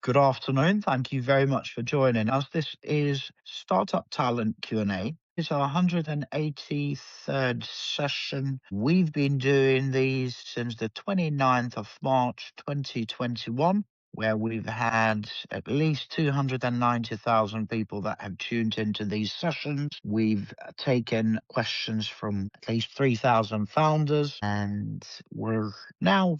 Good afternoon. Thank you very much for joining us. This is Startup Talent Q&A. It's our 183rd session. We've been doing these since the 29th of March 2021, where we've had at least 290,000 people that have tuned into these sessions. We've taken questions from at least 3,000 founders, and we're now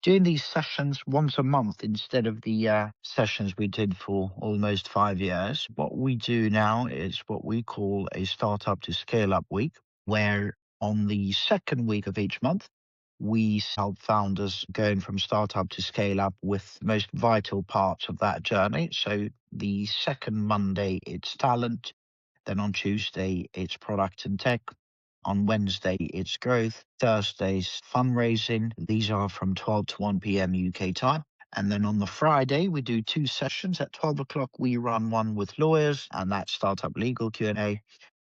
doing these sessions once a month instead of the sessions we did for almost 5 years. What we do now is what we call a Startup to Scale Up week, where on the second week of each month, we help founders going from startup to scale up with the most vital parts of that journey. So the second Monday, it's talent. Then on Tuesday, it's product and tech. On Wednesday, it's growth. Thursday's fundraising. These are from 12 to 1 p.m. UK time. And then on the Friday, we do two sessions. At 12 o'clock, we run one with lawyers, and that's Startup Legal Q&A.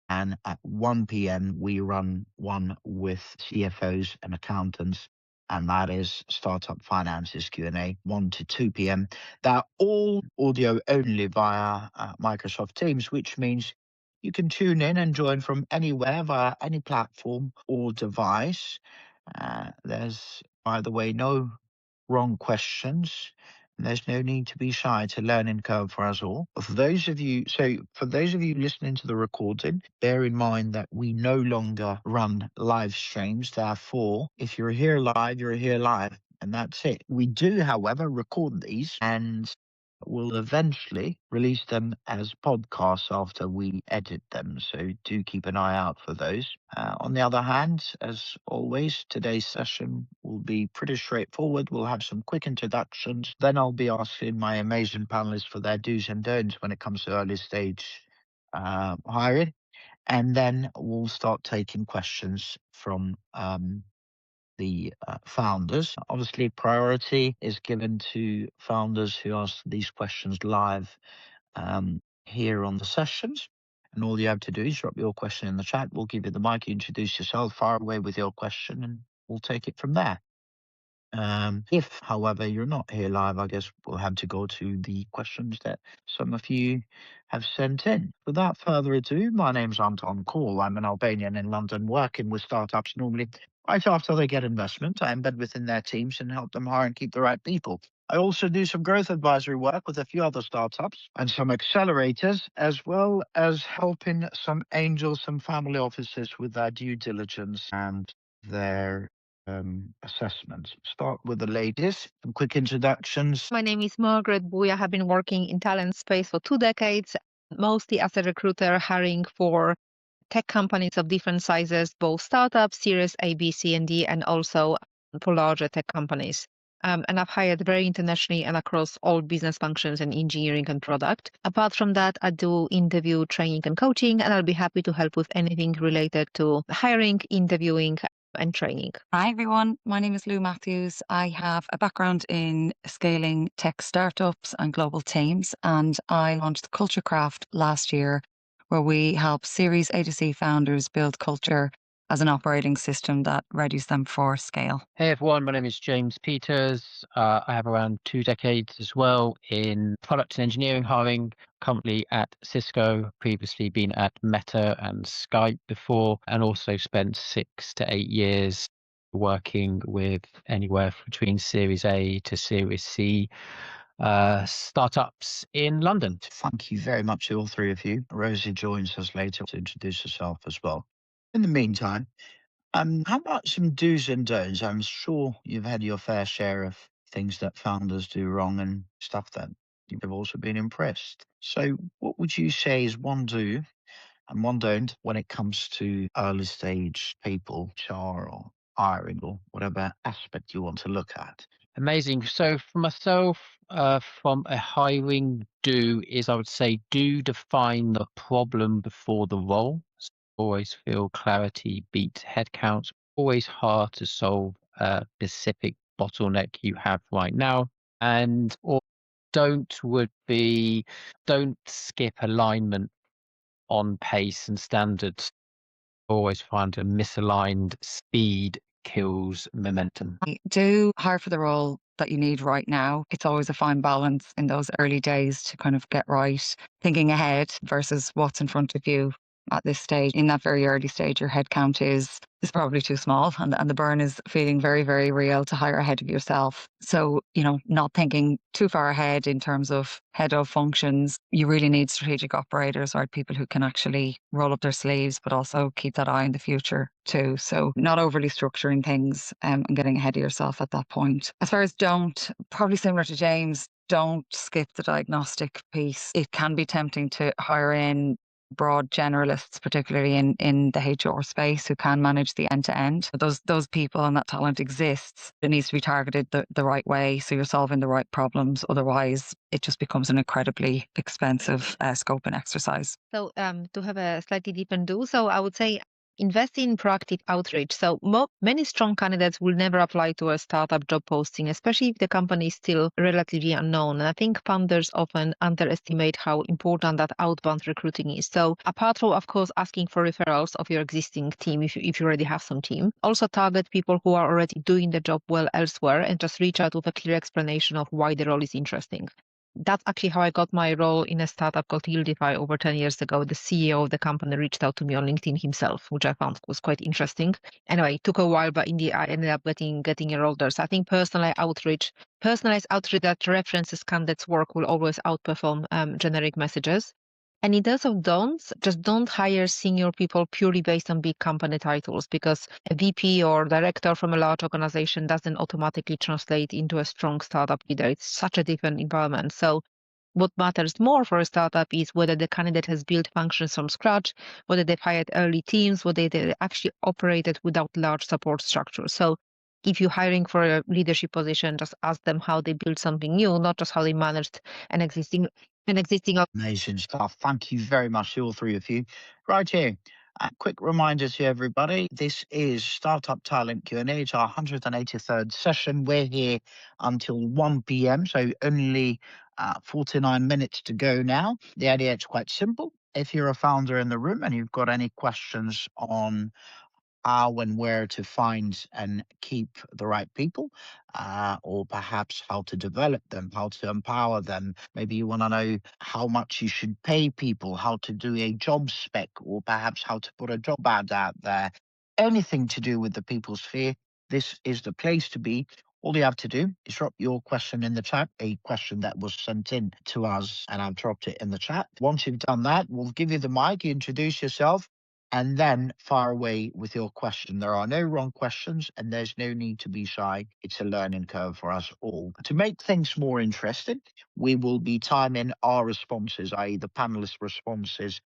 And at 1 p.m., we run one with CFOs and accountants, and that is Startup Finances Q&A, 1 to 2 p.m. They're all audio only via Microsoft Teams, which means you can tune in and join from anywhere via any platform or device. There's, by the way, no wrong questions. There's no need to be shy. It's a learning curve for us all. For those of you listening to the recording, bear in mind that we no longer run live streams. Therefore, if you're here live, you're here live, and that's it. We do, however, record these, and we'll eventually release them as podcasts after we edit them, so do keep an eye out for those. On the other hand, as always, today's session will be pretty straightforward. We'll have some quick introductions. Then I'll be asking my amazing panelists for their do's and don'ts when it comes to early stage hiring. And then we'll start taking questions from the founders. Obviously, priority is given to founders who ask these questions live here on the sessions. And all you have to do is drop your question in the chat. We'll give you the mic, you introduce yourself, fire away with your question, and we'll take it from there. If, however, you're not here live, I guess we'll have to go to the questions that some of you have sent in. Without further ado, my name's Anton Call. I'm an Albanian in London working with startups normally. Right after they get investment, I embed within their teams and help them hire and keep the right people. I also do some growth advisory work with a few other startups and some accelerators, as well as helping some angels and family offices with their due diligence and their assessments. Start with the ladies. Some quick introductions. My name is Margaret. I have been working in talent space for 2 decades, mostly as a recruiter, hiring for tech companies of different sizes, both startups, Series A, B, C, and D, and also for larger tech companies. And I've hired very internationally and across all business functions and engineering and product. Apart from that, I do interview, training, and coaching, and I'll be happy to help with anything related to hiring, interviewing, and training. Hi everyone, my name is Lou Matthews. I have a background in scaling tech startups and global teams, and I launched Culture Craft last year, where we help Series A to C founders build culture as an operating system that readies them for scale. Hey everyone, my name is James Peters. I have around 2 decades as well in product and engineering hiring, currently at Cisco, previously been at Meta and Skype before, and also spent 6 to 8 years working with anywhere between Series A to Series C startups in London. Thank you very much to all three of you. Rosie joins us later to introduce herself as well. In the meantime, how about some do's and don'ts? I'm sure you've had your fair share of things that founders do wrong and stuff that you've also been impressed. So what would you say is one do and one don't when it comes to early stage people, HR or hiring or whatever aspect you want to look at? Amazing. So for myself, from a hiring do is I would say do define the problem before the role. Always feel clarity beats headcount. Always hard to solve a specific bottleneck you have right now. And or don't skip alignment on pace and standards. Always find a misaligned speed kills momentum. Do hire for the role, that you need right now. It's always a fine balance in those early days to kind of get right, thinking ahead versus what's in front of you at this stage. In that very early stage, your headcount is probably too small, and the burn is feeling very, very real to hire ahead of yourself. So, not thinking too far ahead in terms of head of functions. You really need strategic operators, right? People who can actually roll up their sleeves, but also keep that eye in the future too. So not overly structuring things and getting ahead of yourself at that point. As far as don't, probably similar to James, don't skip the diagnostic piece. It can be tempting to hire in broad generalists, particularly in the HR space, who can manage the end to end. Those people and that talent exists. It needs to be targeted the right way, so you're solving the right problems. Otherwise, it just becomes an incredibly expensive scoping exercise. So to have a slightly different do, so I would say invest in proactive outreach. So many strong candidates will never apply to a startup job posting, especially if the company is still relatively unknown. And I think founders often underestimate how important that outbound recruiting is. So apart from, of course, asking for referrals of your existing team, if you already have some team, also target people who are already doing the job well elsewhere and just reach out with a clear explanation of why the role is interesting. That's actually how I got my role in a startup called Yieldify over 10 years ago. The CEO of the company reached out to me on LinkedIn himself, which I found was quite interesting. Anyway, it took a while, but in the end, I ended up getting a role there. So I think personalized outreach that references candidates' work will always outperform generic messages. And in terms of don'ts, just don't hire senior people purely based on big company titles, because a VP or director from a large organization doesn't automatically translate into a strong startup leader. It's such a different environment. So what matters more for a startup is whether the candidate has built functions from scratch, whether they've hired early teams, whether they actually operated without large support structures. So if you're hiring for a leadership position, just ask them how they built something new, not just how they managed an existing. Amazing stuff. Thank you very much to all three of you. Right here, a quick reminder to everybody. This is Startup Talent Q&A. It's our 183rd session. We're here until 1 p.m., so only 49 minutes to go now. The idea is quite simple. If you're a founder in the room and you've got any questions on how and where to find and keep the right people, or perhaps how to develop them, how to empower them. Maybe you want to know how much you should pay people, how to do a job spec, or perhaps how to put a job ad out there. Anything to do with the people sphere, this is the place to be. All you have to do is drop your question in the chat, a question that was sent in to us, and I've dropped it in the chat. Once you've done that, we'll give you the mic, you introduce yourself, and then fire away with your question. There are no wrong questions, and there's no need to be shy. It's a learning curve for us all. To make things more interesting, we will be timing our responses, i.e. the panelists' responses,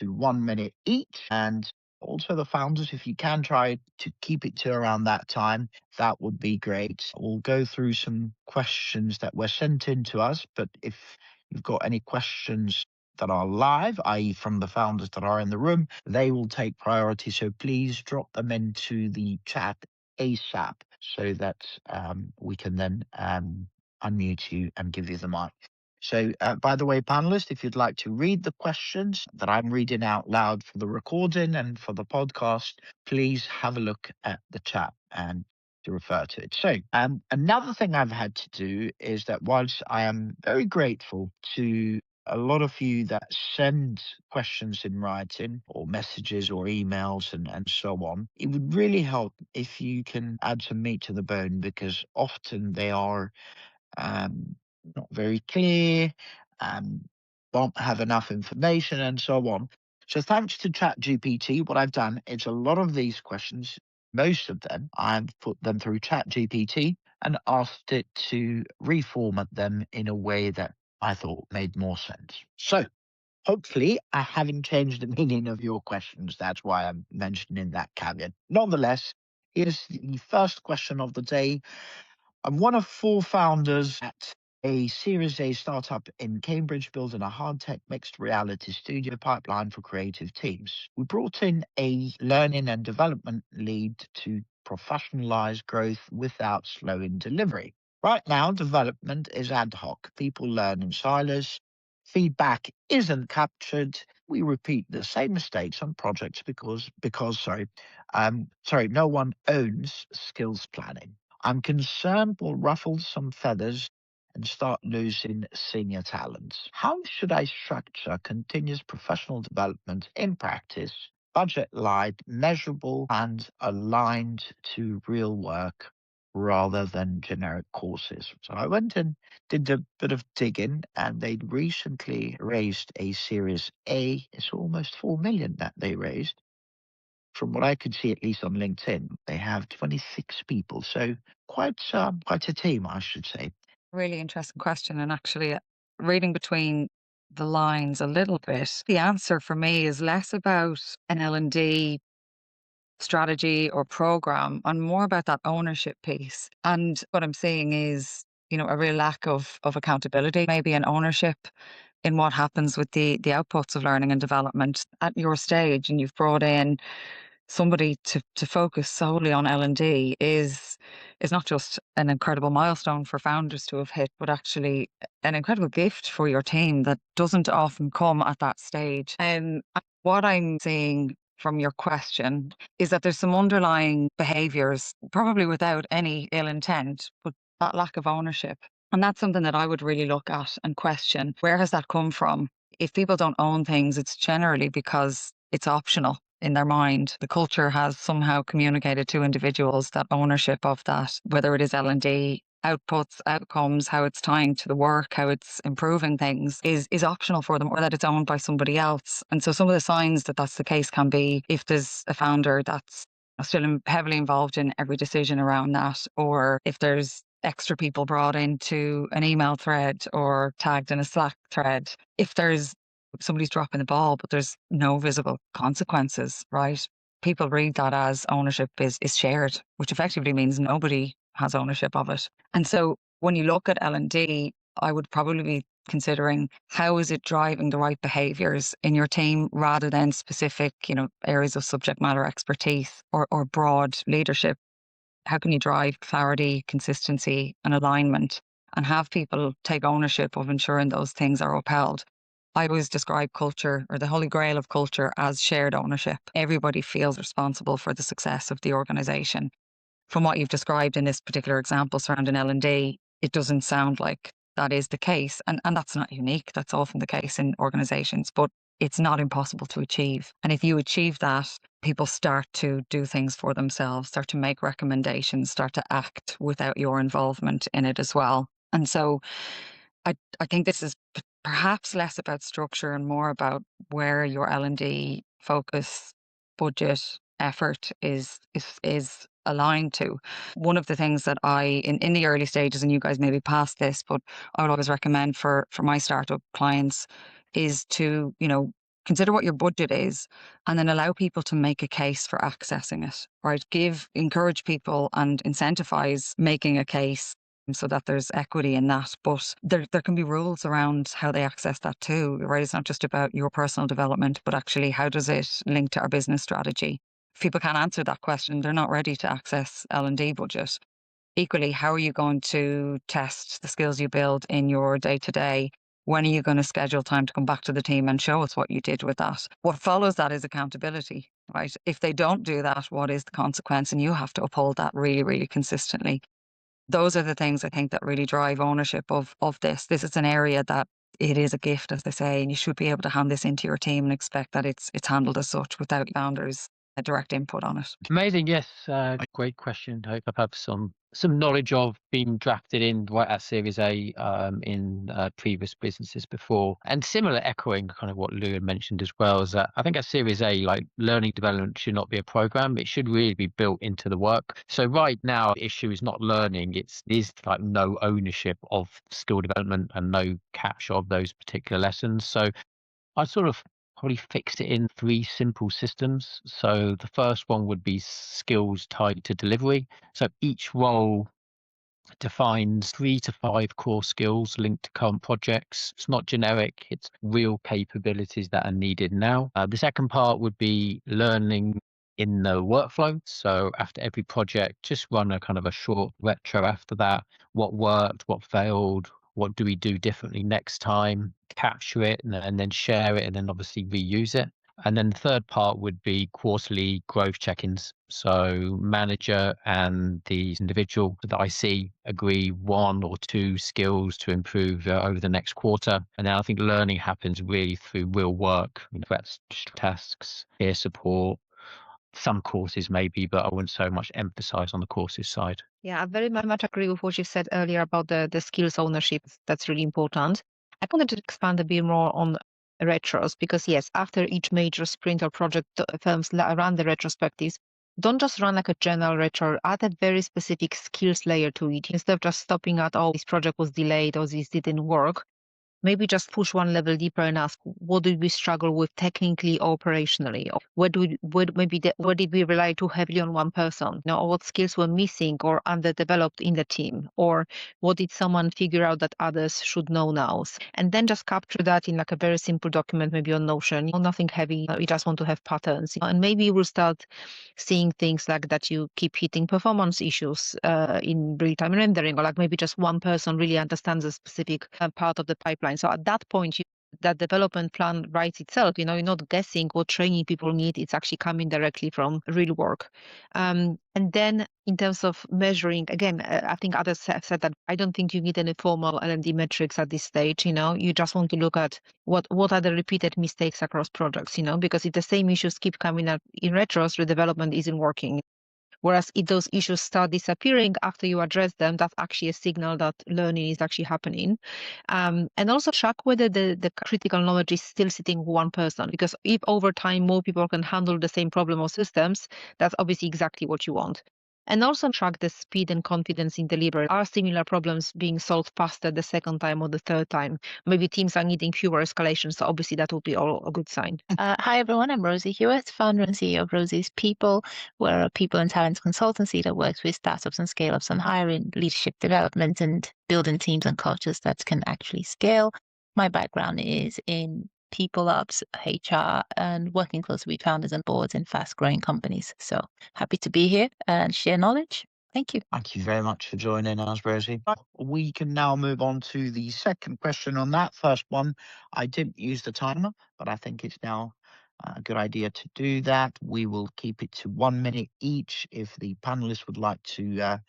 to 1 minute each. And also the founders, if you can try to keep it to around that time, that would be great. We'll go through some questions that were sent in to us, but if you've got any questions that are live, i.e. from the founders that are in the room, they will take priority. So please drop them into the chat ASAP so that we can then unmute you and give you the mic. So, by the way, panelists, if you'd like to read the questions that I'm reading out loud for the recording and for the podcast, please have a look at the chat and to refer to it. So, another thing I've had to do is that whilst I am very grateful to a lot of you that send questions in writing or messages or emails and so on, it would really help if you can add some meat to the bone, because often they are not very clear, won't have enough information and so on. So thanks to ChatGPT, what I've done is a lot of these questions, most of them, I've put them through ChatGPT and asked it to reformat them in a way that I thought made more sense. So hopefully I haven't changed the meaning of your questions. That's why I'm mentioning that caveat. Nonetheless, here's the first question of the day. I'm one of 4 founders at a Series A startup in Cambridge, building a hard tech mixed reality studio pipeline for creative teams. We brought in a learning and development lead to professionalize growth without slowing delivery. Right now, development is ad hoc. People learn in silos. Feedback isn't captured. We repeat the same mistakes on projects because no one owns skills planning. I'm concerned we'll ruffle some feathers and start losing senior talent. How should I structure continuous professional development in practice, budget light, measurable, and aligned to real work rather than generic courses? So I went and did a bit of digging, and they'd recently raised a Series A. It's almost 4 million that they raised. From what I could see, at least on LinkedIn, they have 26 people. So quite a team, I should say. Really interesting question. And actually, reading between the lines a little bit, the answer for me is less about an L&D strategy or program and more about that ownership piece. And what I'm seeing is, a real lack of accountability, maybe an ownership in what happens with the outputs of learning and development at your stage. And you've brought in somebody to focus solely on L&D is not just an incredible milestone for founders to have hit, but actually an incredible gift for your team that doesn't often come at that stage. What I'm seeing from your question is that there's some underlying behaviors, probably without any ill intent, but that lack of ownership. And that's something that I would really look at and question. Where has that come from? If people don't own things, it's generally because it's optional in their mind. The culture has somehow communicated to individuals that ownership of that, whether it is L&D, outputs, outcomes, how it's tying to the work, how it's improving things, is optional for them, or that it's owned by somebody else. And so some of the signs that that's the case can be if there's a founder that's still heavily involved in every decision around that, or if there's extra people brought into an email thread or tagged in a Slack thread, if there's somebody's dropping the ball, but there's no visible consequences, right? People read that as ownership is shared, which effectively means nobody has ownership of it. And so when you look at L&D, I would probably be considering how is it driving the right behaviors in your team rather than specific, areas of subject matter expertise or broad leadership. How can you drive clarity, consistency, and alignment and have people take ownership of ensuring those things are upheld? I always describe culture, or the holy grail of culture, as shared ownership. Everybody feels responsible for the success of the organization. From what you've described in this particular example surrounding L&D, it doesn't sound like that is the case. And that's not unique. That's often the case in organizations, but it's not impossible to achieve. And if you achieve that, people start to do things for themselves, start to make recommendations, start to act without your involvement in it as well. And so I think this is perhaps less about structure and more about where your L&D focus, budget, effort is aligned to. One of the things that in the early stages, and you guys may be past this, but I would always recommend for my startup clients is to, consider what your budget is and then allow people to make a case for accessing it, right? Encourage people and incentivize making a case so that there's equity in that. But there can be rules around how they access that too, right? It's not just about your personal development, but actually how does it link to our business strategy? If people can't answer that question, they're not ready to access L&D budget. Equally, how are you going to test the skills you build in your day-to-day? When are you going to schedule time to come back to the team and show us what you did with that? What follows that is accountability, right? If they don't do that, what is the consequence? And you have to uphold that really, really consistently. Those are the things I think that really drive ownership of this. This is an area that it is a gift, as they say, and you should be able to hand this into your team and expect that it's handled as such without founders' direct input on it. Amazing. Yes. Great question. I hope I've had some knowledge of being drafted in right at Series A in previous businesses before. And similar, echoing kind of what Lou had mentioned as well, is that I think at Series A, like, learning development should not be a program. It should really be built into the work. So right now, the issue is not learning. It is like no ownership of skill development and no capture of those particular lessons. So I sort of probably fixed it in 3 simple systems. So the first one would be skills tied to delivery. So each role defines 3 to 5 core skills linked to current projects. It's not generic, it's real capabilities that are needed now. The second part would be learning in the workflow. So after every project, just run a kind of a short retro after that. What worked, what failed, what do we do differently next time, capture it and then share it and then obviously reuse it. And then the third part would be quarterly growth check-ins. So manager and the individual, the IC, agree 1 or 2 skills to improve over the next quarter. And then I think learning happens really through real work. That's tasks, peer support, some courses maybe, but I wouldn't so much emphasize on the courses side. Yeah, I very much agree with what you said earlier about the skills ownership. That's really important. I wanted to expand a bit more on retros because yes, after each major sprint or project, firms run the retrospectives. Don't just run like a general retro, add a very specific skills layer to it. Instead of just stopping at, oh, this project was delayed or this didn't work, maybe just push one level deeper and ask, what did we struggle with technically, operationally? Or where did we rely too heavily on one person? Or what skills were missing or underdeveloped in the team? Or what did someone figure out that others should know now? And then just capture that in like a very simple document, maybe on Notion. Nothing heavy. You just want to have patterns. And maybe you will start seeing things like that you keep hitting performance issues in real-time rendering, or like maybe just one person really understands a specific part of the pipeline. So at that point, that development plan writes itself. You're not guessing what training people need. It's actually coming directly from real work. And then in terms of measuring, again, I think others have said that I don't think you need any formal L&D metrics at this stage. You just want to look at what are the repeated mistakes across projects, because if the same issues keep coming up in retros, the development isn't working. Whereas if those issues start disappearing after you address them, that's actually a signal that learning is actually happening. And also track whether the critical knowledge is still sitting with one person. Because if over time more people can handle the same problem or systems, that's obviously exactly what you want. And also track the speed and confidence in delivery. Are similar problems being solved faster the second time or the third time? Maybe teams are needing fewer escalations, so obviously that will be all a good sign. Hi everyone, I'm Rosie Hewat, founder and CEO of Rosie's People. We're a people and talent consultancy that works with startups and scale-ups on hiring, leadership development, and building teams and cultures that can actually scale. My background is in people ops, HR, and working closely with founders and boards in fast-growing companies. So happy to be here and share knowledge. Thank you. Thank you very much for joining us, Rosie. We can now move on to the second question on that first one. I didn't use the timer, but I think it's now a good idea to do that. We will keep it to 1 minute each. If the panelists would like to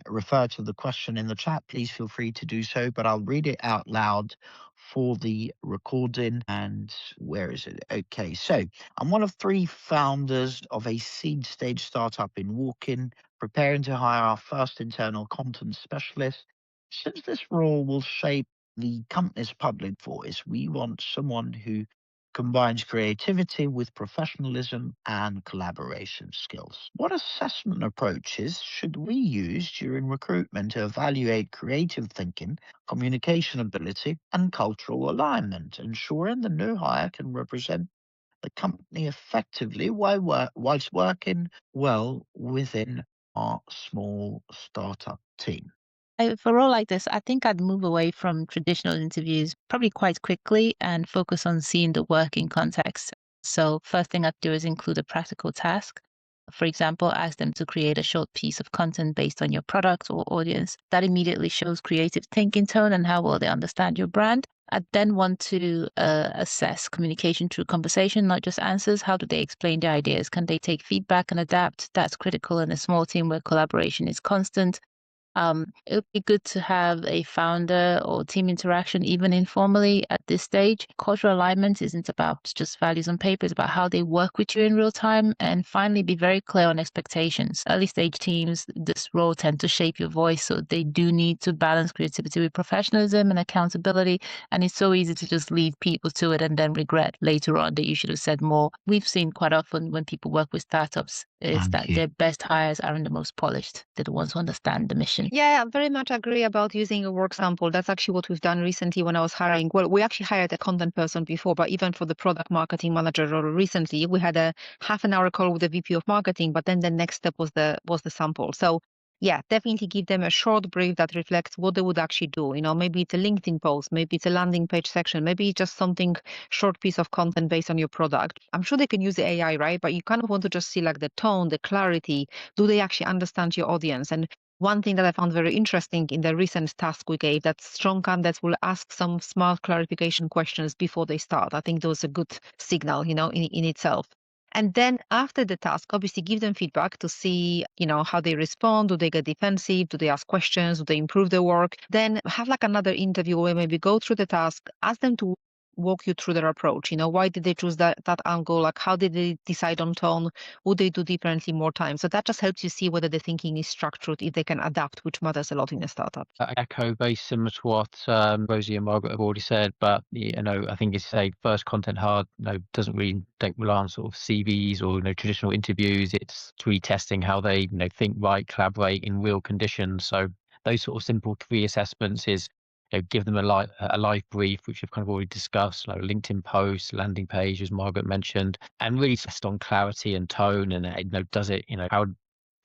refer to the question in the chat, please feel free to do so, but I'll read it out loud for the recording. And where is it? Okay, so I'm one of 3 founders of a seed stage startup in Walking, preparing to hire our first internal content specialist. Since this role will shape the company's public voice, we want someone who combines creativity with professionalism and collaboration skills. What assessment approaches should we use during recruitment to evaluate creative thinking, communication ability, and cultural alignment, ensuring the new hire can represent the company effectively whilst working well within our small startup team? For a role like this, I think I'd move away from traditional interviews probably quite quickly and focus on seeing the work in context. So first thing I'd do is include a practical task. For example, ask them to create a short piece of content based on your product or audience. That immediately shows creative thinking tone and how well they understand your brand. I'd then want to assess communication through conversation, not just answers. How do they explain their ideas? Can they take feedback and adapt? That's critical in a small team where collaboration is constant. It would be good to have a founder or team interaction, even informally at this stage. Cultural alignment isn't about just values on paper, it's about how they work with you in real time. And finally, be very clear on expectations. Early stage teams, this role tend to shape your voice, so they do need to balance creativity with professionalism and accountability. And it's so easy to just lead people to it and then regret later on that you should have said more. We've seen quite often when people work with startups is that their best hires aren't the most polished. They're the ones who understand the mission. Yeah, I very much agree about using a work sample. That's actually what we've done recently when I was hiring. Well, we actually hired a content person before, but even for the product marketing manager role recently, we had a half-an-hour call with the VP of marketing, but then the next step was the sample. So yeah, definitely give them a short brief that reflects what they would actually do. Maybe it's a LinkedIn post, maybe it's a landing page section, maybe it's just something short piece of content based on your product. I'm sure they can use the AI, right? But you kind of want to just see like the tone, the clarity. Do they actually understand your audience? And One thing that I found very interesting in the recent task we gave, that strong candidates will ask some smart clarification questions before they start. I think that was a good signal, in itself. And then after the task, obviously give them feedback to see, how they respond. Do they get defensive? Do they ask questions? Do they improve their work? Then have like another interview where maybe go through the task, ask them to walk you through their approach. Why did they choose that angle? Like, how did they decide on tone? Would they do differently more time? So that just helps you see whether the thinking is structured, if they can adapt, which matters a lot in a startup. I echo very similar to what Rosie and Margaret have already said, but I think it's a first content hard. Don't rely on sort of CVs or traditional interviews. It's really testing how they think, right, collaborate in real conditions. So those sort of simple 3 assessments is give them a live brief, which we've kind of already discussed, like a LinkedIn post, landing page, as Margaret mentioned, and really test on clarity and tone, and does it, how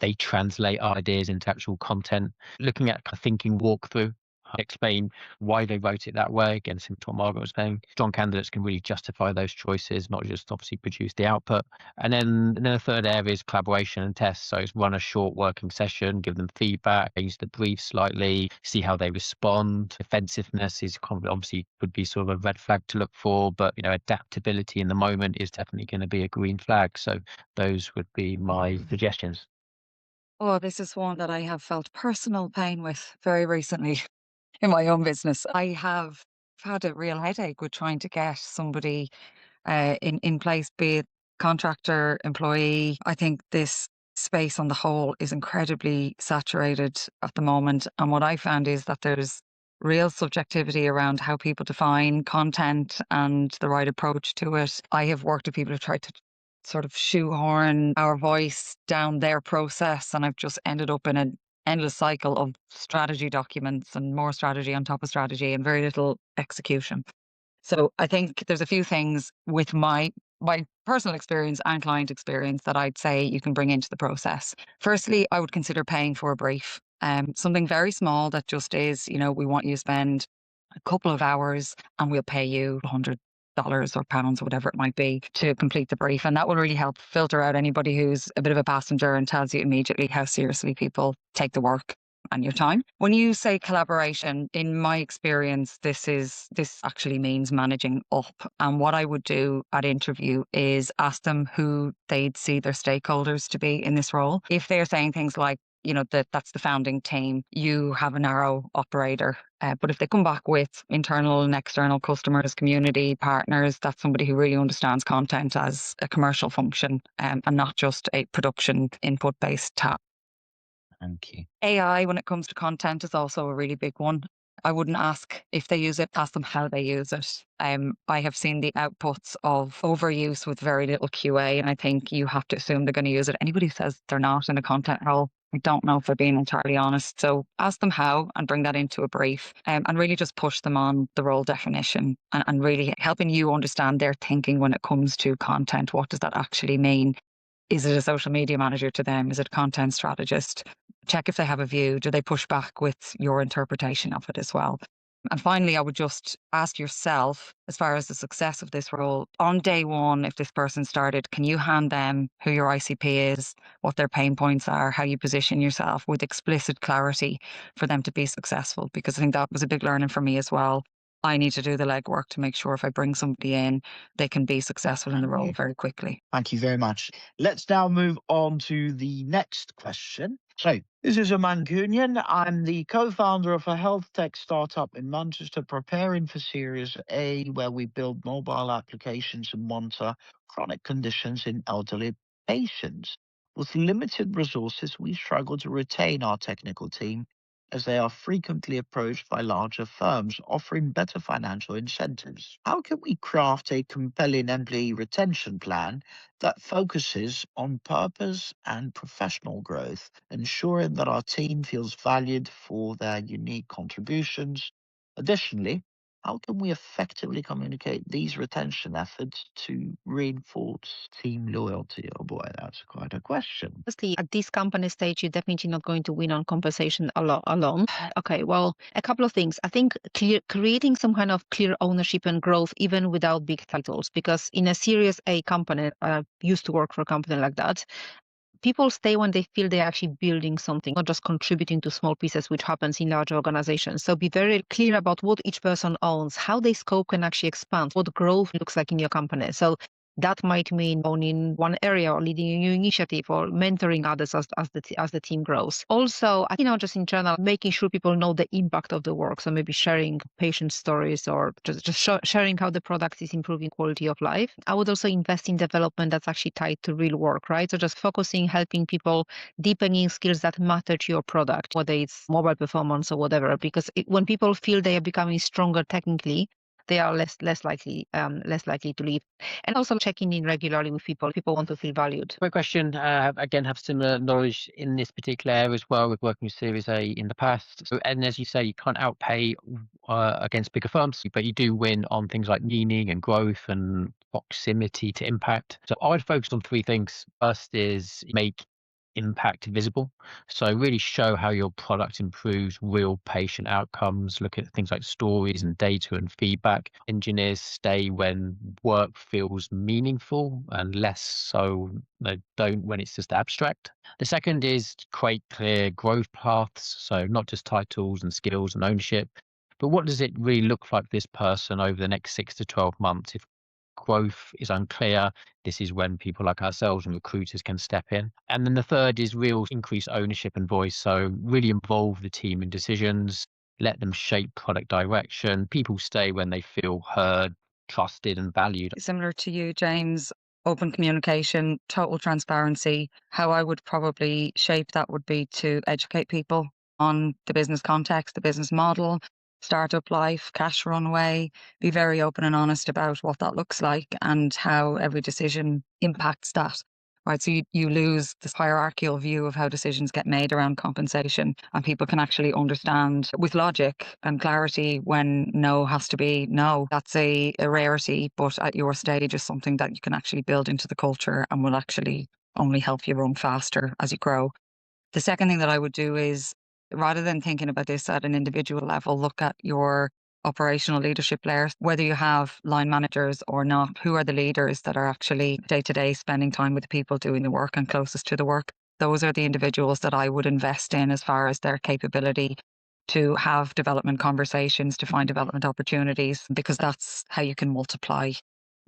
they translate our ideas into actual content. Looking at a thinking walkthrough, explain why they wrote it that way. Again, similar to what Margaret was saying, strong candidates can really justify those choices, not just obviously produce the output. And then the third area is collaboration and tests. So it's run a short working session, give them feedback, use the brief slightly, see how they respond. Defensiveness is obviously would be sort of a red flag to look for, but adaptability in the moment is definitely going to be a green flag. So those would be my suggestions. Oh, this is one that I have felt personal pain with very recently in my own business. I have had a real headache with trying to get somebody in place, be it contractor, employee. I think this space on the whole is incredibly saturated at the moment. And what I found is that there's real subjectivity around how people define content and the right approach to it. I have worked with people who tried to sort of shoehorn our voice down their process, and I've just ended up in an endless cycle of strategy documents and more strategy on top of strategy and very little execution. So I think there's a few things with my personal experience and client experience that I'd say you can bring into the process. Firstly, I would consider paying for a brief. Something very small that just is, we want you to spend a couple of hours and we'll pay you $100 or pounds, whatever it might be, to complete the brief. And that will really help filter out anybody who's a bit of a passenger and tells you immediately how seriously people take the work and your time. When you say collaboration, in my experience, this actually means managing up. And what I would do at interview is ask them who they'd see their stakeholders to be in this role. If they're saying things like, that's the founding team, you have a narrow operator. But if they come back with internal and external customers, community partners, that's somebody who really understands content as a commercial function and not just a production input-based task. Thank you. AI, when it comes to content, is also a really big one. I wouldn't ask if they use it, ask them how they use it. I have seen the outputs of overuse with very little QA, and I think you have to assume they're going to use it. Anybody who says they're not in a content role, I don't know if they're being entirely honest. So ask them how and bring that into a brief and really just push them on the role definition and really helping you understand their thinking when it comes to content. What does that actually mean? Is it a social media manager to them? Is it a content strategist? Check if they have a view. Do they push back with your interpretation of it as well? And finally, I would just ask yourself, as far as the success of this role, on day one, if this person started, can you hand them who your ICP is, what their pain points are, how you position yourself with explicit clarity for them to be successful? Because I think that was a big learning for me as well. I need to do the legwork to make sure if I bring somebody in, they can be successful in the role very quickly. Thank you very much. Let's now move on to the next question. So, this is a Mancunian. I'm the co-founder of a health tech startup in Manchester, preparing for Series A, where we build mobile applications and monitor chronic conditions in elderly patients. With limited resources, we struggle to retain our technical team, as they are frequently approached by larger firms offering better financial incentives. How can we craft a compelling employee retention plan that focuses on purpose and professional growth, ensuring that our team feels valued for their unique contributions? Additionally, how can we effectively communicate these retention efforts to reinforce team loyalty? Oh boy, that's quite a question. Obviously, at this company stage, you're definitely not going to win on compensation alone. Okay, well, a couple of things. I think creating some kind of clear ownership and growth, even without big titles, because in a Series A company, I used to work for a company like that, people stay when they feel they're actually building something, not just contributing to small pieces, which happens in large organizations. So be very clear about what each person owns, how their scope can actually expand, what growth looks like in your company. So that might mean owning one area or leading a new initiative or mentoring others as the team grows. Also, just in general, making sure people know the impact of the work. So maybe sharing patient stories or just sharing how the product is improving quality of life. I would also invest in development that's actually tied to real work, right? So just focusing, helping people, deepening skills that matter to your product, whether it's mobile performance or whatever, because when people feel they are becoming stronger technically, they are less likely to leave. And also checking in regularly with people. People want to feel valued. Great question. Again, have similar knowledge in this particular area as well with working with Series A in the past. So, and as you say, you can't outpay against bigger firms, but you do win on things like meaning and growth and proximity to impact. So I would focus on three things. First is make impact visible. So really show how your product improves real patient outcomes. Look at things like stories and data and feedback. Engineers stay when work feels meaningful and less so they don't when it's just abstract. The second is create clear growth paths. So not just titles and skills and ownership, but what does it really look like for this person over the next 6 to 12 months? If growth is unclear, this is when people like ourselves and recruiters can step in. And then the third is real increased ownership and voice. So really involve the team in decisions, let them shape product direction. People stay when they feel heard, trusted and valued. Similar to you, James, open communication, total transparency. How I would probably shape that would be to educate people on the business context, the business model, startup life, cash runway, be very open and honest about what that looks like and how every decision impacts that. Right, so you lose this hierarchical view of how decisions get made around compensation, and people can actually understand with logic and clarity when no has to be no. That's a rarity, but at your stage is something that you can actually build into the culture and will actually only help you run faster as you grow. The second thing that I would do is, rather than thinking about this at an individual level, look at your operational leadership layers, whether you have line managers or not. Who are the leaders that are actually day to day spending time with the people doing the work and closest to the work? Those are the individuals that I would invest in as far as their capability to have development conversations, to find development opportunities, because that's how you can multiply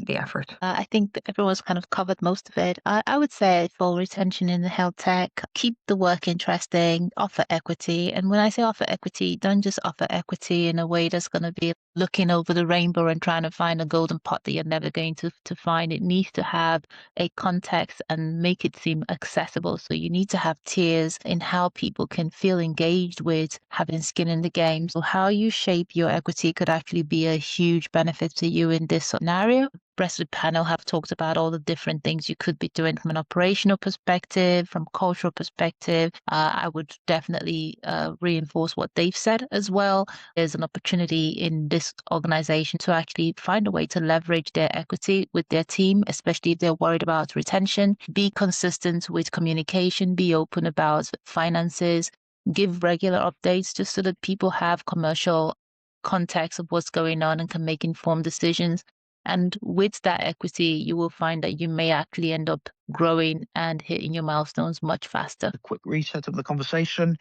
the effort. I think that everyone's kind of covered most of it. I would say for retention in the health tech, keep the work interesting, offer equity. And when I say offer equity, don't just offer equity in a way that's going to be looking over the rainbow and trying to find a golden pot that you're never going to find. It needs to have a context and make it seem accessible. So you need to have tiers in how people can feel engaged with having skin in the game. So how you shape your equity could actually be a huge benefit to you in this scenario. The rest of the panel have talked about all the different things you could be doing from an operational perspective, from cultural perspective. I would definitely reinforce what they've said as well. There's an opportunity in this organization to actually find a way to leverage their equity with their team, especially if they're worried about retention. Be consistent with communication, be open about finances, give regular updates just so that people have commercial context of what's going on and can make informed decisions. And with that equity, you will find that you may actually end up growing and hitting your milestones much faster. A quick reset of the conversation.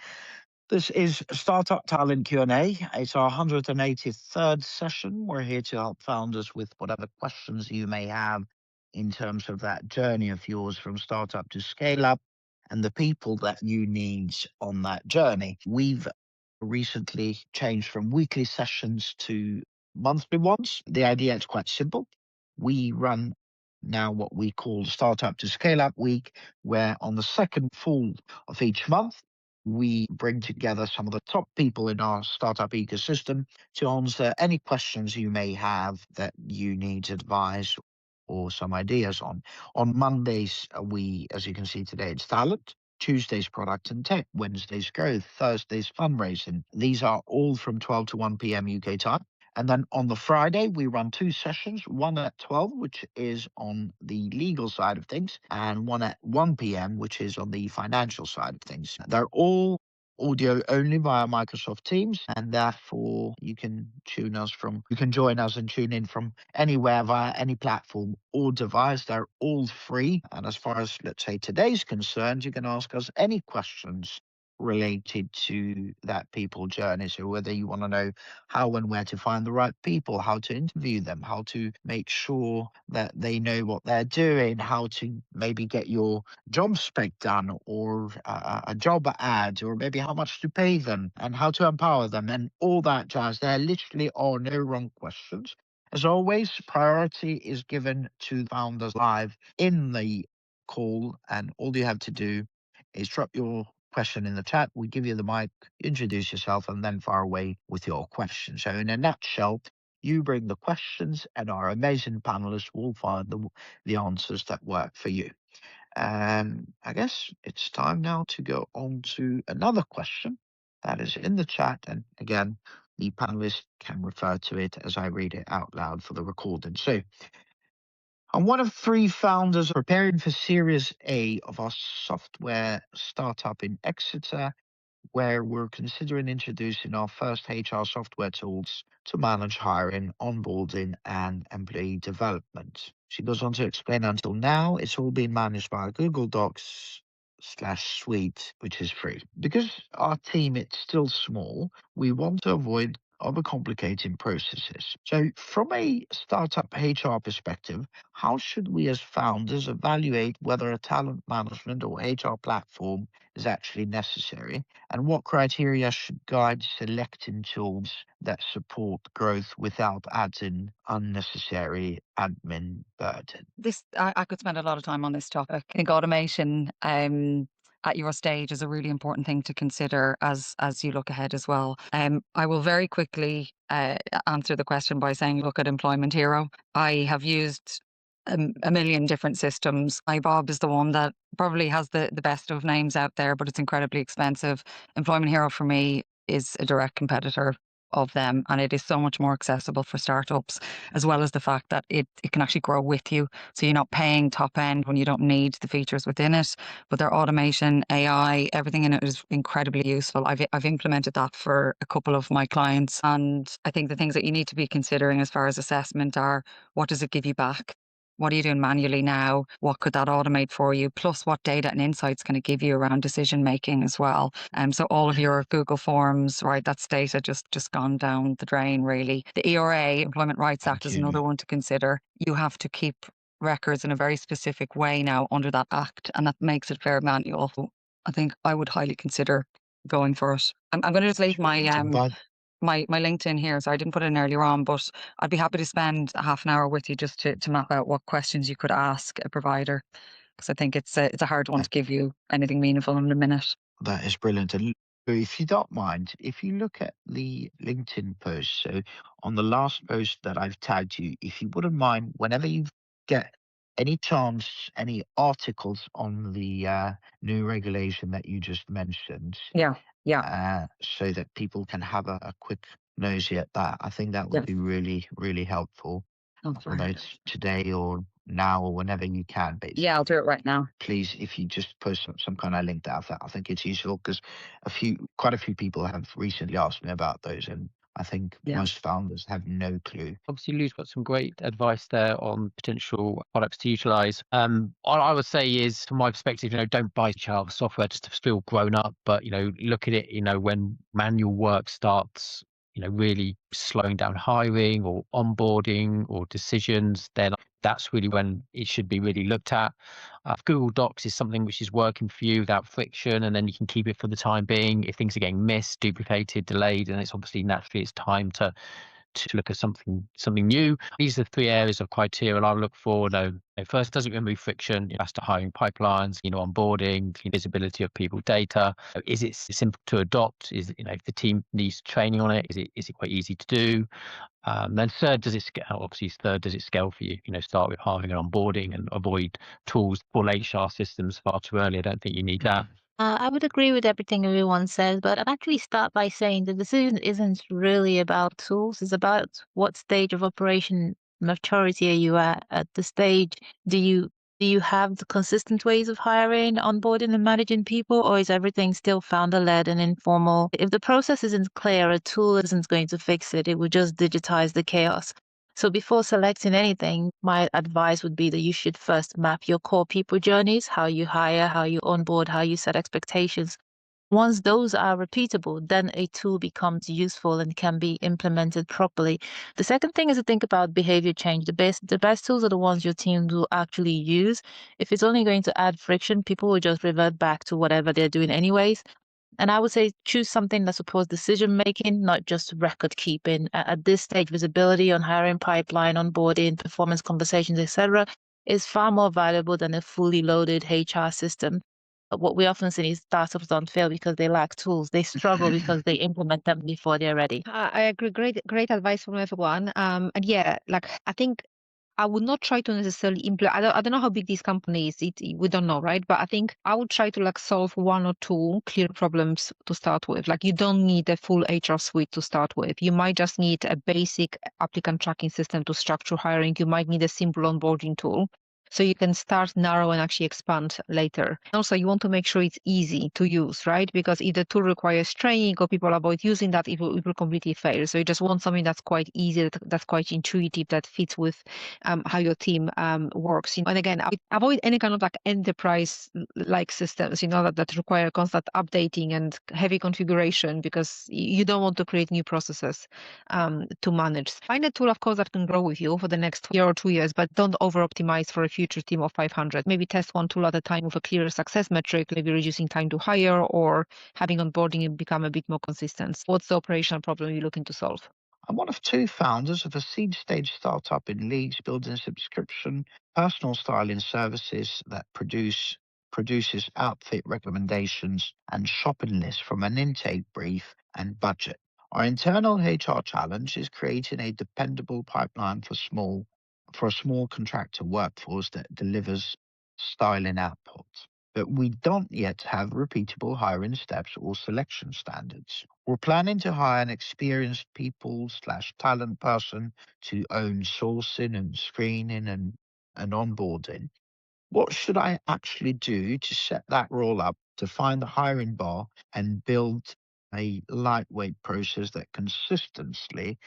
This is Startup Talent Q&A. It's our 183rd session. We're here to help founders with whatever questions you may have in terms of that journey of yours from startup to scale up and the people that you need on that journey. We've recently changed from weekly sessions to monthly ones. The idea is quite simple. We run now what we call Startup to Scale Up Week, where on the second full of each month, we bring together some of the top people in our startup ecosystem to answer any questions you may have that you need advice or some ideas on. On Mondays, we, as you can see today, it's talent. Tuesday's product and tech, Wednesday's growth, Thursday's fundraising. These are all from 12 to 1 p.m. UK time. And then on the Friday, we run two sessions, one at 12, which is on the legal side of things, and one at 1 p.m., which is on the financial side of things. They're all audio only via Microsoft Teams, and therefore you can join us and tune in from anywhere via any platform or device. They're all free. And as far as, let's say, today's concerned, you can ask us any questions related to that people journey. So whether you want to know how and where to find the right people, how to interview them, how to make sure that they know what they're doing, how to maybe get your job spec done, or a job ad, or maybe how much to pay them and how to empower them and all that jazz. There literally are no wrong questions. As always, priority is given to founders live in the call, and all you have to do is drop your question in the chat. We give you the mic, introduce yourself, and then fire away with your question. So in a nutshell, you bring the questions and our amazing panelists will find the answers that work for you. I guess it's time now to go on to another question that is in the chat. And again, the panelists can refer to it as I read it out loud for the recording. So, I'm one of 3 founders preparing for Series A of our software startup in Exeter, where we're considering introducing our first HR software tools to manage hiring, onboarding, and employee development. She goes on to explain, until now, it's all been managed by Google Docs/Suite, which is free. Because our team is still small, we want to avoid overcomplicating processes. So from a startup HR perspective, how should we as founders evaluate whether a talent management or HR platform is actually necessary? And what criteria should guide selecting tools that support growth without adding unnecessary admin burden? I could spend a lot of time on this topic. I think automation at your stage is a really important thing to consider as you look ahead as well. I will very quickly answer the question by saying, look at Employment Hero. I have used a million different systems. iBob is the one that probably has the best of names out there, but it's incredibly expensive. Employment Hero for me is a direct competitor of them, and it is so much more accessible for startups, as well as the fact that it can actually grow with you. So you're not paying top end when you don't need the features within it, but their automation, AI, everything in it is incredibly useful. I've implemented that for a couple of my clients, and I think the things that you need to be considering as far as assessment are, what does it give you back? What are you doing manually now? What could that automate for you? Plus, what data and insights can it give you around decision making as well? So all of your Google Forms, right? That's data just gone down the drain, really. The ERA, Employment Rights Act, is another one to consider. You have to keep records in a very specific way now under that act, and that makes it very manual. I think I would highly consider going for it. I'm going to just leave my my LinkedIn here. So I didn't put it in earlier on, but I'd be happy to spend a half an hour with you just to map out what questions you could ask a provider, because I think it's a hard one to give you anything meaningful in a minute. That is brilliant. And if you don't mind, if you look at the LinkedIn post, so on the last post that I've tagged you, if you wouldn't mind, whenever you get any chance, any articles on the new regulation that you just mentioned, so that people can have a quick nosy at that, I think that would be really, really helpful. Whether it's today or now or whenever you can, basically. Yeah, I'll do it right now. Please, if you just post some kind of link out there, I think it's useful, because quite a few people have recently asked me about those, and I think most founders have no clue. Obviously, Lou's got some great advice there on potential products to utilize. All I would say is, from my perspective, don't buy child software just to feel grown up, but look at it, when manual work starts, really slowing down hiring or onboarding or decisions, then that's really when it should be really looked at. Google Docs is something which is working for you without friction, and then you can keep it for the time being. If things are getting missed, duplicated, delayed, and it's obviously naturally it's time to look at something new. These are the 3 areas of criteria I look for. First, does it remove friction? As to hiring pipelines, onboarding, visibility of people data. Is it simple to adopt? Is if the team needs training on it, is it quite easy to do? Then third, does it scale? Obviously, third, does it scale for you? Start with hiring and onboarding, and avoid tools, full HR systems far too early. I don't think you need that. I would agree with everything everyone says, but I'd actually start by saying the decision isn't really about tools. It's about what stage of operation maturity are you at the stage do you Do you have the consistent ways of hiring, onboarding, and managing people, or is everything still founder-led and informal? If the process isn't clear, a tool isn't going to fix it. It will just digitize the chaos. So before selecting anything, my advice would be that you should first map your core people journeys, how you hire, how you onboard, how you set expectations. Once those are repeatable, then a tool becomes useful and can be implemented properly. The second thing is to think about behavior change. The best tools are the ones your team will actually use. If it's only going to add friction, people will just revert back to whatever they're doing anyways. And I would say choose something that supports decision making, not just record keeping. At this stage, visibility on hiring pipeline, onboarding, performance conversations, etc., is far more valuable than a fully loaded HR system. What we often see is startups don't fail because they lack tools. They struggle because they implement them before they're ready. I agree. Great advice from everyone. And yeah, like I think I would not try to necessarily implement. I don't know how big this company is. We don't know, right? But I think I would try to like solve one or two clear problems to start with. Like you don't need a full HR suite to start with. You might just need a basic applicant tracking system to structure hiring. You might need a simple onboarding tool. So you can start narrow and actually expand later. Also, you want to make sure it's easy to use, right? Because if the tool requires training or people avoid using that, it will completely fail. So you just want something that's quite easy, that's quite intuitive, that fits with how your team works. And again, avoid any kind of like enterprise-like systems, that require constant updating and heavy configuration, because you don't want to create new processes to manage. Find a tool, of course, that can grow with you for the next year or 2 years, but don't over-optimize for a future team of 500. Maybe test one tool at a time with a clearer success metric, maybe reducing time to hire or having onboarding become a bit more consistent. What's the operational problem you're looking to solve? I'm one of two founders of a seed stage startup in Leeds building subscription personal styling services that produces outfit recommendations and shopping lists from an intake brief and budget. Our internal HR challenge is creating a dependable pipeline for a small contractor workforce that delivers styling output. But we don't yet have repeatable hiring steps or selection standards. We're planning to hire an experienced people/talent person to own sourcing and screening and onboarding. What should I actually do to set that role up, to find the hiring bar and build a lightweight process that consistently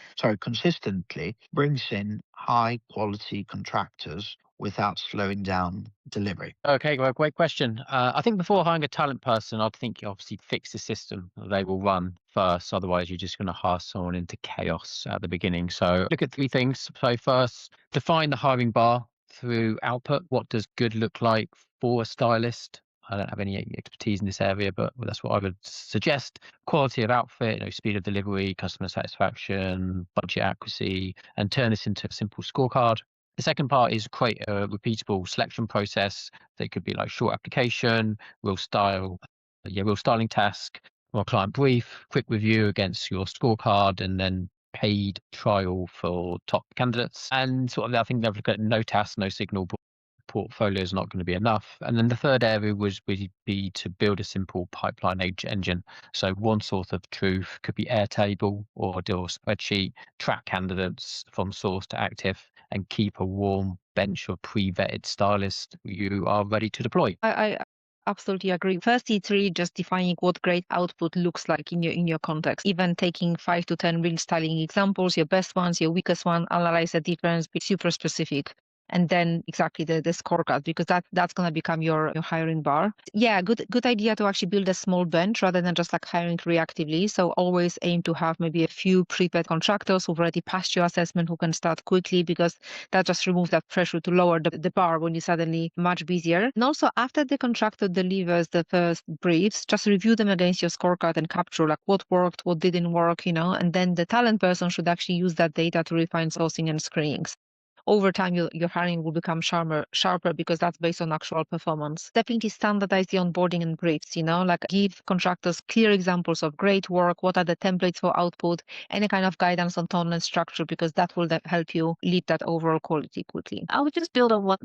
brings in high quality contractors without slowing down delivery? Okay, great question. I think before hiring a talent person, I'd think you obviously fix the system that they will run first. Otherwise, you're just going to hire someone into chaos at the beginning. So look at three things. So first, define the hiring bar through output. What does good look like for a stylist? I don't have any expertise in this area, but that's what I would suggest. Quality of outfit, speed of delivery, customer satisfaction, budget accuracy, and turn this into a simple scorecard. The second part is create a repeatable selection process. That could be like short application, real styling task, or client brief, quick review against your scorecard, and then paid trial for top candidates. And sort of, I think they've looked at no task, no signal. Portfolio is not going to be enough. And then the third area would be to build a simple pipeline engine. So one source of truth could be Airtable or do a spreadsheet, track candidates from source to active, and keep a warm bench of pre-vetted stylists you are ready to deploy. I absolutely agree. First, it's really just defining what great output looks like in your context. Even taking 5 to 10 real styling examples, your best ones, your weakest one, analyze the difference, be super specific. And then exactly the scorecard, because that's going to become your hiring bar. Yeah, good idea to actually build a small bench rather than just like hiring reactively. So always aim to have maybe a few prepared contractors who've already passed your assessment, who can start quickly, because that just removes that pressure to lower the bar when you're suddenly much busier. And also after the contractor delivers the first briefs, just review them against your scorecard and capture like what worked, what didn't work, and then the talent person should actually use that data to refine sourcing and screenings. Over time, your hiring will become sharper because that's based on actual performance. Definitely standardize the onboarding and briefs, like give contractors clear examples of great work, what are the templates for output, any kind of guidance on tone and structure, because that will help you lead that overall quality quickly. I would just build on what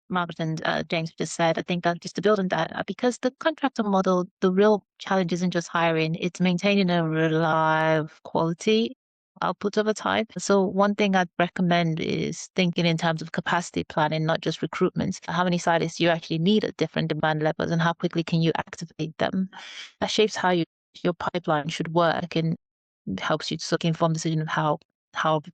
Margaret and James just said. I think that just to build on that, because the contractor model, the real challenge isn't just hiring, it's maintaining a reliable quality. output over time. So one thing I'd recommend is thinking in terms of capacity planning, not just recruitment. How many stylists do you actually need at different demand levels and how quickly can you activate them? That shapes how your pipeline should work and helps you to sort of inform decision of how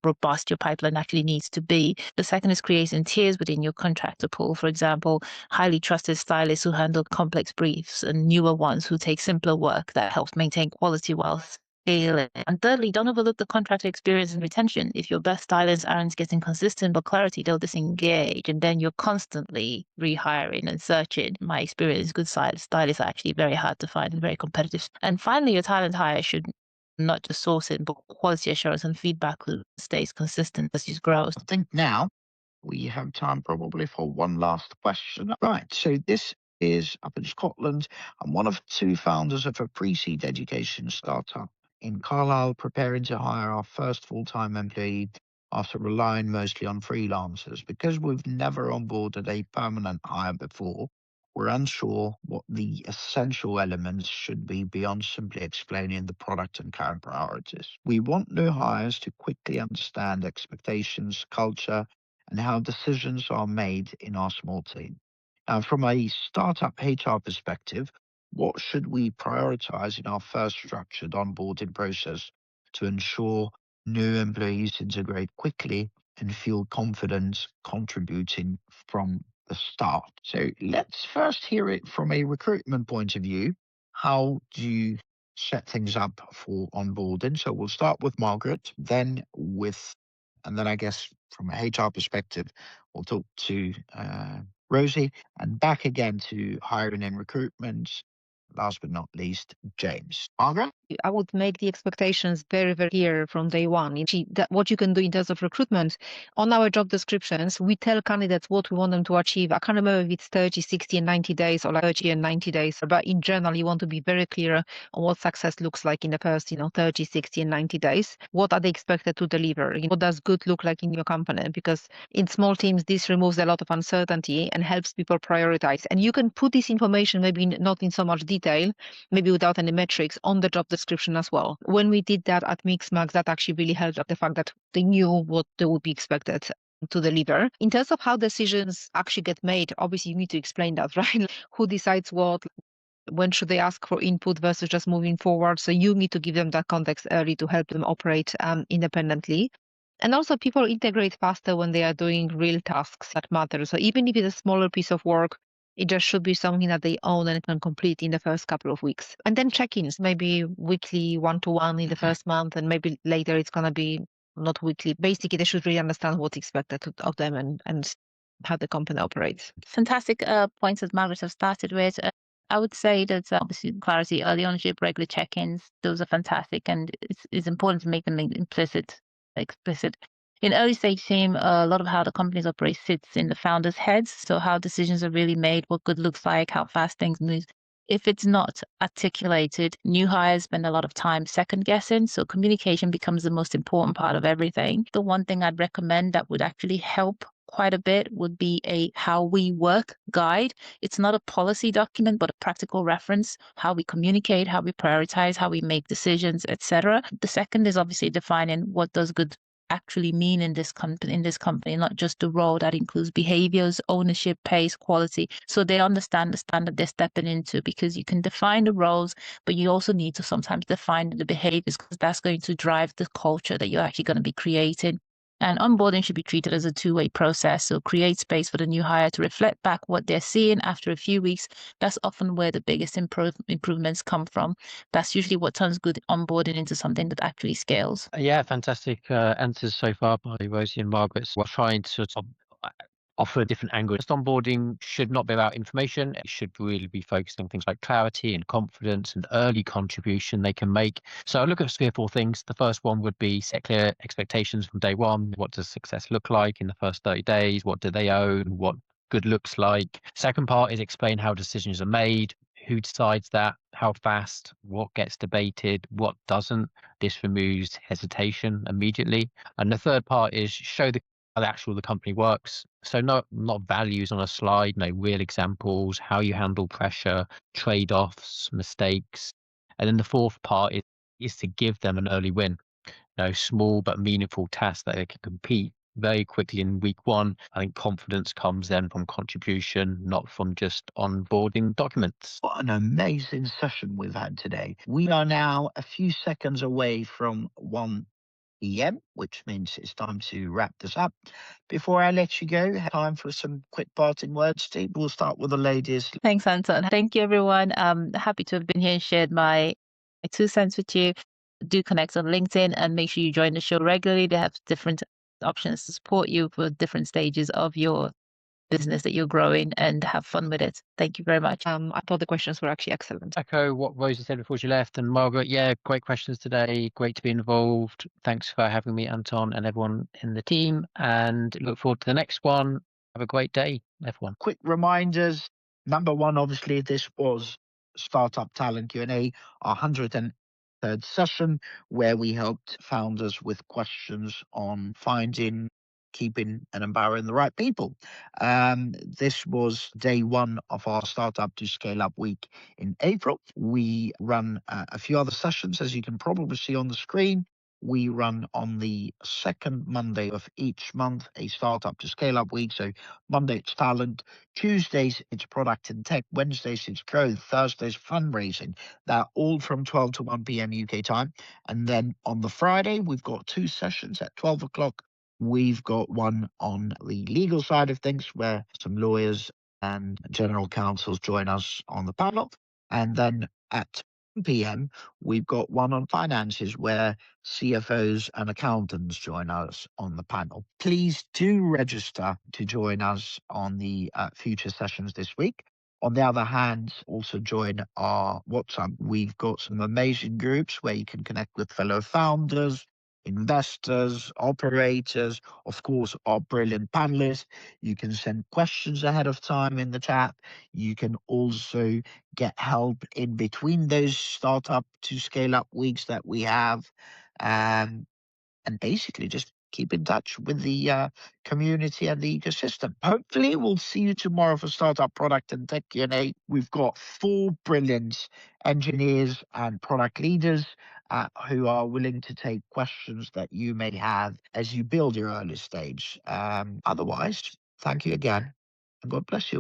robust your pipeline actually needs to be. The second is creating tiers within your contractor pool. For example, highly trusted stylists who handle complex briefs and newer ones who take simpler work that helps maintain quality while scaling. And thirdly, don't overlook the contractor experience and retention. If your best stylists aren't getting consistent but clarity, they'll disengage and then you're constantly rehiring and searching. My experience, good stylists are actually very hard to find and very competitive. And finally, your talent hire should not just sourcing, but quality assurance and feedback loop stays consistent as it grows. I think now we have time probably for one last question. Right, so this is up in Scotland. I'm one of two founders of a pre-seed education startup in Carlisle, preparing to hire our first full-time employee after relying mostly on freelancers. Because we've never onboarded a permanent hire before, we're unsure what the essential elements should be beyond simply explaining the product and current priorities. We want new hires to quickly understand expectations, culture, and how decisions are made in our small team. Now, from a startup HR perspective, what should we prioritize in our first structured onboarding process to ensure new employees integrate quickly and feel confident contributing from the start? So let's first hear it from a recruitment point of view. How do you set things up for onboarding? So we'll start with Margaret, and then I guess from a HR perspective, we'll talk to Rosie, and back again to hiring and recruitment. Last but not least, James. Margaret? I would make the expectations very, very clear from day one. What you can do in terms of recruitment, on our job descriptions, we tell candidates what we want them to achieve. I can't remember if it's 30, 60, and 90 days or like 30 and 90 days, but in general, you want to be very clear on what success looks like in the first, 30, 60, and 90 days. What are they expected to deliver? What does good look like in your company? Because in small teams, this removes a lot of uncertainty and helps people prioritize. And you can put this information, maybe not in so much detail, maybe without any metrics, on the job description as well. When we did that at Mixmax, that actually really helped the fact that they knew what they would be expected to deliver. In terms of how decisions actually get made, obviously you need to explain that, right? Who decides what? When should they ask for input versus just moving forward? So you need to give them that context early to help them operate independently. And also people integrate faster when they are doing real tasks that matter. So even if it's a smaller piece of work, it just should be something that they own and can complete in the first couple of weeks. And then check-ins, maybe weekly, one-to-one in the first month, and maybe later it's going to be not weekly. Basically, they should really understand what's expected of them and how the company operates. Fantastic points that Margaret have started with. I would say that obviously clarity, early ownership, regular check-ins, those are fantastic, and it's important to make them explicit. In early stage team, a lot of how the companies operate sits in the founders' heads. So how decisions are really made, what good looks like, how fast things move. If it's not articulated, new hires spend a lot of time second guessing. So communication becomes the most important part of everything. The one thing I'd recommend that would actually help quite a bit would be a how we work guide. It's not a policy document, but a practical reference, how we communicate, how we prioritize, how we make decisions, etc. The second is obviously defining what does good actually mean in this company, not just the role. That includes behaviors, ownership, pace, quality. So they understand the standard they're stepping into, because you can define the roles, but you also need to sometimes define the behaviors, because that's going to drive the culture that you're actually going to be creating. And onboarding should be treated as a two-way process. So create space for the new hire to reflect back what they're seeing after a few weeks. That's often where the biggest improvements come from. That's usually what turns good onboarding into something that actually scales. Yeah, fantastic answers so far by Rosie and Margaret. We're trying to sort of offer a different angle. Just onboarding should not be about information. It should really be focused on things like clarity and confidence and early contribution they can make. So I look at 3 or 4 things. The first one would be set clear expectations from day one. What does success look like in the first 30 days? What do they own? What good looks like? Second part is explain how decisions are made. Who decides that? How fast? What gets debated? What doesn't? This removes hesitation immediately. And the third part is show how the company works. So not values on a slide, no real examples, how you handle pressure, trade-offs, mistakes. And then the fourth part is to give them an early win. small but meaningful tasks that they can compete very quickly in week one. I think confidence comes then from contribution, not from just onboarding documents. What an amazing session we've had today. We are now a few seconds away from 1 p.m., which means it's time to wrap this up. Before I let you go, time for some quick parting words, Steve. We'll start with the ladies. Thanks, Anton. Thank you, everyone. I'm happy to have been here and shared my 2 cents with you. Do connect on LinkedIn and make sure you join the show regularly. They have different options to support you for different stages of your business that you're growing, and have fun with it. Thank you very much. I thought the questions were actually excellent. Echo what Rosa said before she left. And Margaret, yeah, great questions today. Great to be involved. Thanks for having me, Anton, and everyone in the team. And look forward to the next one. Have a great day, everyone. Quick reminders. Number one, obviously, this was Startup Talent Q&A, our 103rd session, where we helped founders with questions on finding, keeping and empowering the right people. This was day one of our Startup to Scale Up week in April. We run a few other sessions, as you can probably see on the screen. We run on the second Monday of each month a Startup to Scale Up week. So Monday it's talent, Tuesdays it's product and tech, Wednesdays it's growth, Thursdays fundraising. They're all from 12 to 1 p.m. UK time. And then on the Friday, we've got 2 sessions at 12 o'clock. We've got one on the legal side of things where some lawyers and general counsels join us on the panel. And then at 1 p.m., we've got one on finances where CFOs and accountants join us on the panel. Please do register to join us on the future sessions this week. On the other hand, also join our WhatsApp. We've got some amazing groups where you can connect with fellow founders, investors, operators, of course, our brilliant panelists. You can send questions ahead of time in the chat. You can also get help in between those Startup to Scale Up weeks that we have. And basically just keep in touch with the community and the ecosystem. Hopefully, we'll see you tomorrow for Startup Product and Tech Q&A. We've got 4 brilliant engineers and product leaders who are willing to take questions that you may have as you build your early stage. Otherwise, thank you again, and God bless you.